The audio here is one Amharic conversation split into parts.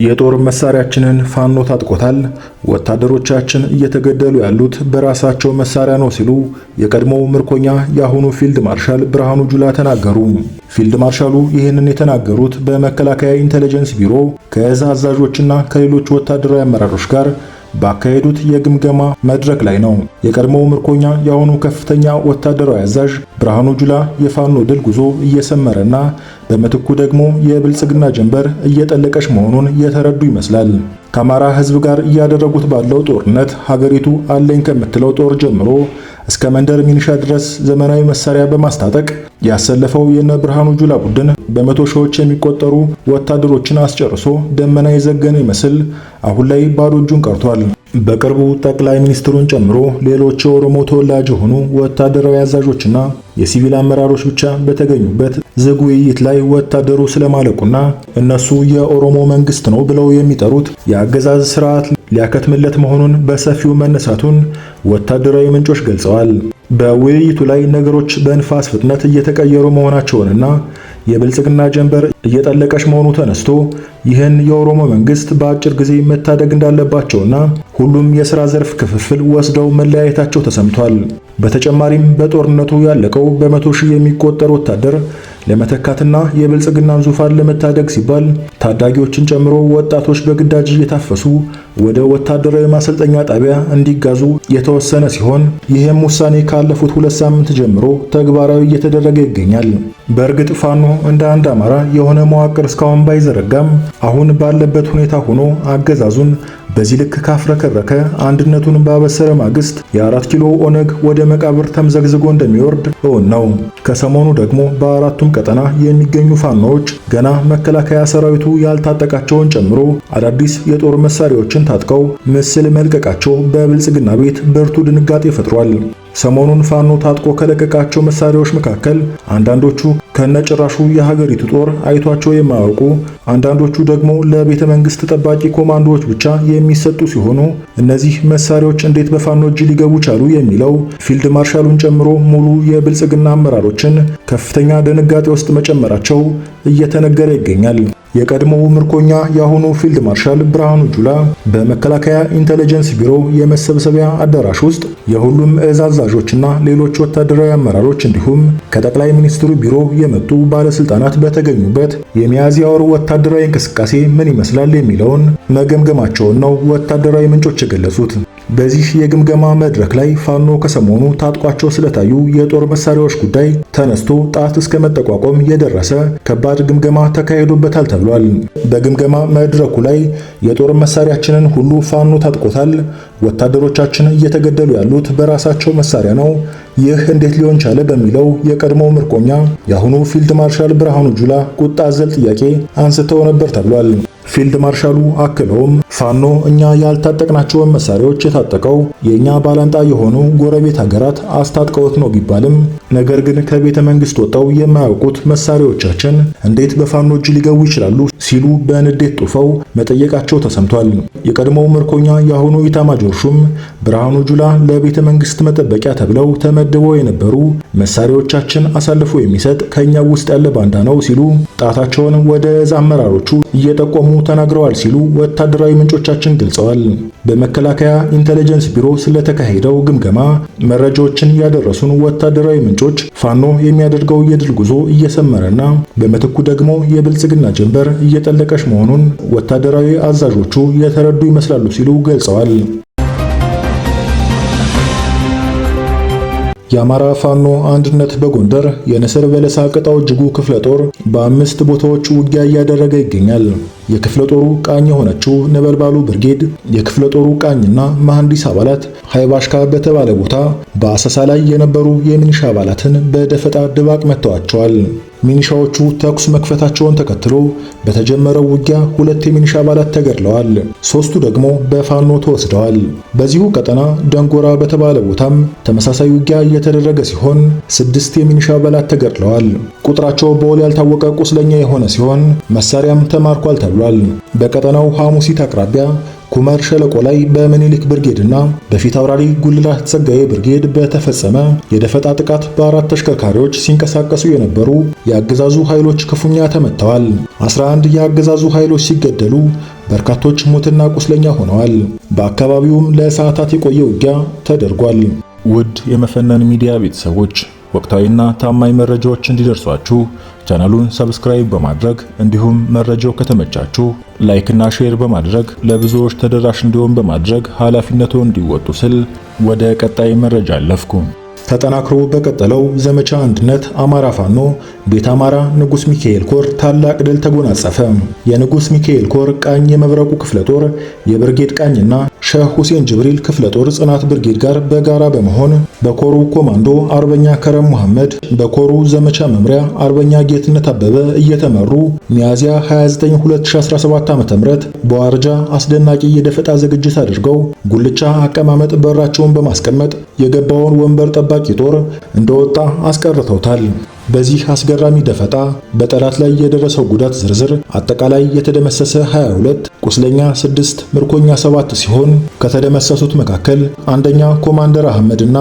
የጦር መሳሪያችንን ፋኖ ታጥቆታል፣ ወታደሮቻችን እየተገደሉ ያሉት በራሳቸው መሳሪያ ነው ሲሉ የቀድሞው ምርኮኛ የአሁኑ ፊልድ ማርሻል ብርሃኑ ጁላ ተናገሩ። ፊልድ ማርሻሉ ይህንን የተናገሩት በመከላከያ ኢንተለጀንስ ቢሮ ከእዝ አዛዦችና ከሌሎች ወታደራዊ አመራሮች ጋር ባካሄዱት የግምገማ መድረክ ላይ ነው። የቀድሞው ምርኮኛ የአሁኑ ከፍተኛ ወታደራዊ አዛዥ ብርሃኑ ጁላ የፋኖ ድል ጉዞ እየሰመረና በምትኩ ደግሞ የብልጽግና ጀንበር እየጠለቀች መሆኑን የተረዱ ይመስላል። ከአማራ ሕዝብ ጋር እያደረጉት ባለው ጦርነት ሀገሪቱ አለኝ ከምትለው ጦር ጀምሮ እስከ መንደር ሚኒሻ ድረስ ዘመናዊ መሳሪያ በማስታጠቅ ያሰለፈው የነ ብርሃኑ ጁላ ቡድን በመቶ ሺዎች የሚቆጠሩ ወታደሮችን አስጨርሶ ደመና የዘገነ ይመስል አሁን ላይ ባዶ እጁን ቀርቷል። በቅርቡ ጠቅላይ ሚኒስትሩን ጨምሮ ሌሎች የኦሮሞ ተወላጅ የሆኑ ወታደራዊ አዛዦችና የሲቪል አመራሮች ብቻ በተገኙበት ዝግ ውይይት ላይ ወታደሩ ስለማለቁና እነሱ የኦሮሞ መንግስት ነው ብለው የሚጠሩት የአገዛዝ ስርዓት ሊያከትምለት መሆኑን በሰፊው መነሳቱን ወታደራዊ ምንጮች ገልጸዋል። በውይይቱ ላይ ነገሮች በንፋስ ፍጥነት እየተቀየሩ መሆናቸውንና የብልጽግና ጀንበር እየጠለቀች መሆኑ ተነስቶ ይህን የኦሮሞ መንግስት በአጭር ጊዜ መታደግ እንዳለባቸውና ሁሉም የሥራ ዘርፍ ክፍፍል ወስደው መለያየታቸው ተሰምቷል። በተጨማሪም በጦርነቱ ያለቀው በመቶ ሺህ የሚቆጠር ወታደር ለመተካትና የብልጽግናን ዙፋን ለመታደግ ሲባል ታዳጊዎችን ጨምሮ ወጣቶች በግዳጅ እየታፈሱ ወደ ወታደራዊ ማሰልጠኛ ጣቢያ እንዲጋዙ የተወሰነ ሲሆን ይህም ውሳኔ ካለፉት 2 ሳምንት ጀምሮ ተግባራዊ እየተደረገ ይገኛል። በእርግጥ ፋኖ እንደ አንድ አማራ የሆነ መዋቅር እስካሁን ባይዘረጋም አሁን ባለበት ሁኔታ ሆኖ አገዛዙን በዚህ ልክ ካፍረከረከ አንድነቱን ባበሰረ ማግስት የ4 ኪሎ ኦነግ ወደ መቃብር ተምዘግዝጎ እንደሚወርድ እውን ነው። ከሰሞኑ ደግሞ በአራቱም ቀጠና የሚገኙ ፋኖዎች ገና መከላከያ ሰራዊቱ ያልታጠቃቸውን ጨምሮ አዳዲስ የጦር መሳሪያዎችን ታጥቀው ምስል መልቀቃቸው በብልጽግና ቤት ብርቱ ድንጋጤ ፈጥሯል። ሰሞኑን ፋኖ ታጥቆ ከለቀቃቸው መሳሪያዎች መካከል አንዳንዶቹ ከነጭራሹ የሀገሪቱ ጦር አይቷቸው የማያውቁ፣ አንዳንዶቹ ደግሞ ለቤተ መንግስት ጠባቂ ኮማንዶዎች ብቻ የሚሰጡ ሲሆኑ እነዚህ መሳሪያዎች እንዴት በፋኖ እጅ ሊገቡ ቻሉ የሚለው ፊልድ ማርሻሉን ጨምሮ ሙሉ የብልጽግና አመራሮችን ከፍተኛ ድንጋጤ ውስጥ መጨመራቸው እየተነገረ ይገኛል። የቀድሞው ምርኮኛ የአሁኑ ፊልድ ማርሻል ብርሃኑ ጁላ በመከላከያ ኢንተለጀንስ ቢሮ የመሰብሰቢያ አዳራሽ ውስጥ የሁሉም እዝ አዛዦችና ሌሎች ወታደራዊ አመራሮች እንዲሁም ከጠቅላይ ሚኒስትሩ ቢሮ የመጡ ባለስልጣናት በተገኙበት የሚያዝያ ወር ወታደራዊ እንቅስቃሴ ምን ይመስላል የሚለውን መገምገማቸውን ነው ወታደራዊ ምንጮች የገለጹት። በዚህ የግምገማ መድረክ ላይ ፋኖ ከሰሞኑ ታጥቋቸው ስለታዩ የጦር መሳሪያዎች ጉዳይ ተነስቶ ጣት እስከ መጠቋቆም የደረሰ ከባድ ግምገማ ተካሂዶበታል ተብሏል። በግምገማ መድረኩ ላይ የጦር መሳሪያችንን ሁሉ ፋኖ ታጥቆታል፣ ወታደሮቻችን እየተገደሉ ያሉት በራሳቸው መሳሪያ ነው፣ ይህ እንዴት ሊሆን ቻለ በሚለው የቀድሞው ምርኮኛ የአሁኑ ፊልድ ማርሻል ብርሃኑ ጁላ ቁጣ አዘል ጥያቄ አንስተው ነበር ተብሏል። ፊልድ ማርሻሉ አክለውም ፋኖ እኛ ያልታጠቅናቸውን መሳሪያዎች የታጠቀው የኛ ባላንጣ የሆኑ ጎረቤት ሀገራት አስታጥቀውት ነው ቢባልም ነገር ግን ከቤተ መንግስት ወጣው የማያውቁት መሳሪያዎቻችን እንዴት በፋኖ እጅ ሊገቡ ይችላሉ ሲሉ በንዴት ጦፈው መጠየቃቸው ተሰምቷል። የቀድሞው ምርኮኛ የአሁኑ ኢታማጆር ሹም ብርሃኑ ጁላ ለቤተ መንግስት መጠበቂያ ተብለው ተመድበው የነበሩ መሳሪያዎቻችን አሳልፎ የሚሰጥ ከኛ ውስጥ ያለ ባንዳ ነው ሲሉ ጣታቸውን ወደ እዝ አመራሮቹ እየጠቆሙ ተናግረዋል ሲሉ ወታደራዊ ምንጮቻችን ገልጸዋል። በመከላከያ ኢንተለጀንስ ቢሮ ስለተካሄደው ግምገማ መረጃዎችን ያደረሱን ወታደራዊ ምንጮች ፋኖ የሚያደርገው የድል ጉዞ እየሰመረና በምትኩ ደግሞ የብልጽግና ጀንበር እየጠለቀች መሆኑን ወታደራዊ አዛዦቹ የተረዱ ይመስላሉ ሲሉ ገልጸዋል። የአማራ ፋኖ አንድነት በጎንደር የንስር በለሳ ቅጣው እጅጉ ክፍለ ጦር በ5 ቦታዎች ውጊያ እያደረገ ይገኛል። የክፍለ ጦሩ ቃኝ የሆነችው ነበልባሉ ብርጌድ የክፍለ ጦሩ ቃኝና መሐንዲስ አባላት ሃይባሽካ በተባለ ቦታ በአሰሳ ላይ የነበሩ የሚኒሻ አባላትን በደፈጣ ድባቅ መተዋቸዋል። ሚኒሻዎቹ ተኩስ መክፈታቸውን ተከትሎ በተጀመረው ውጊያ 2 የሚኒሻ አባላት ተገድለዋል፣ 3ቱ ደግሞ በፋኖ ተወስደዋል። በዚሁ ቀጠና ደንጎራ በተባለ ቦታም ተመሳሳይ ውጊያ እየተደረገ ሲሆን 6 የሚኒሻ አባላት ተገድለዋል። ቁጥራቸው በውል ያልታወቀ ቁስለኛ የሆነ ሲሆን መሳሪያም ተማርኳል ተብሏል። በቀጠናው ሐሙሲት አቅራቢያ ኩመር ሸለቆ ላይ በምኒልክ ብርጌድና በፊት አውራሪ ጉልላት ጸጋዬ ብርጌድ በተፈጸመ የደፈጣ ጥቃት በ4 ተሽከርካሪዎች ሲንቀሳቀሱ የነበሩ የአገዛዙ ኃይሎች ክፉኛ ተመተዋል። 11 የአገዛዙ ኃይሎች ሲገደሉ በርካቶች ሞትና ቁስለኛ ሆነዋል። በአካባቢውም ለሰዓታት የቆየ ውጊያ ተደርጓል። ውድ የመፈነን ሚዲያ ቤተሰቦች ወቅታዊና ታማኝ መረጃዎች እንዲደርሷችሁ ቻናሉን ሰብስክራይብ በማድረግ እንዲሁም መረጃው ከተመቻችሁ ላይክ እና ሼር በማድረግ ለብዙዎች ተደራሽ እንዲሆን በማድረግ ኃላፊነቱን እንዲወጡ ስል ወደ ቀጣይ መረጃ አለፍኩ። ተጠናክሮ በቀጠለው ዘመቻ አንድነት አማራ ፋኖ ቤት አማራ ንጉስ ሚካኤል ኮር ታላቅ ድል ተጎናጸፈ። የንጉስ ሚካኤል ኮር ቃኝ የመብረቁ ክፍለ ጦር የብርጌድ ቃኝና ሼህ ሁሴን ጅብሪል ክፍለ ጦር ጽናት ብርጌድ ጋር በጋራ በመሆን በኮሩ ኮማንዶ አርበኛ ከረም መሐመድ፣ በኮሩ ዘመቻ መምሪያ አርበኛ ጌትነት አበበ እየተመሩ ሚያዝያ 29 2017 ዓ.ም በዋርጃ አስደናቂ የደፈጣ ዝግጅት አድርገው ጉልቻ አቀማመጥ በራቸውን በማስቀመጥ የገባውን ወንበር ጠባቂ ጦር እንደወጣ አስቀርተውታል። በዚህ አስገራሚ ደፈጣ በጠላት ላይ የደረሰው ጉዳት ዝርዝር አጠቃላይ የተደመሰሰ 22፣ ቁስለኛ 6፣ ምርኮኛ 7 ሲሆን ከተደመሰሱት መካከል አንደኛ ኮማንደር አህመድና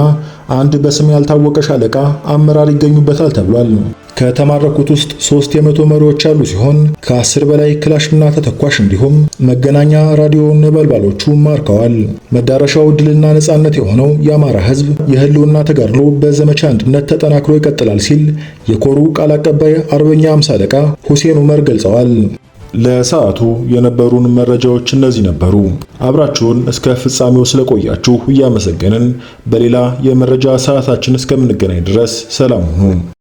አንድ በስም ያልታወቀ ሻለቃ አመራር ይገኙበታል ተብሏል። ከተማረኩት ውስጥ 3 የመቶ መሪዎች ያሉ ሲሆን ከ10 በላይ ክላሽና ተተኳሽ እንዲሁም መገናኛ ራዲዮ ነበልባሎቹ ማርከዋል። መዳረሻው ድልና ነጻነት የሆነው የአማራ ሕዝብ የህልውና ተጋድሎ በዘመቻ አንድነት ተጠናክሮ ይቀጥላል ሲል የኮሩ ቃል አቀባይ አርበኛ 50 አለቃ ሁሴን ዑመር ገልጸዋል። ለሰዓቱ የነበሩን መረጃዎች እነዚህ ነበሩ። አብራችሁን እስከ ፍጻሜው ስለቆያችሁ እያመሰገንን በሌላ የመረጃ ሰዓታችን እስከምንገናኝ ድረስ ሰላም ሁኑ።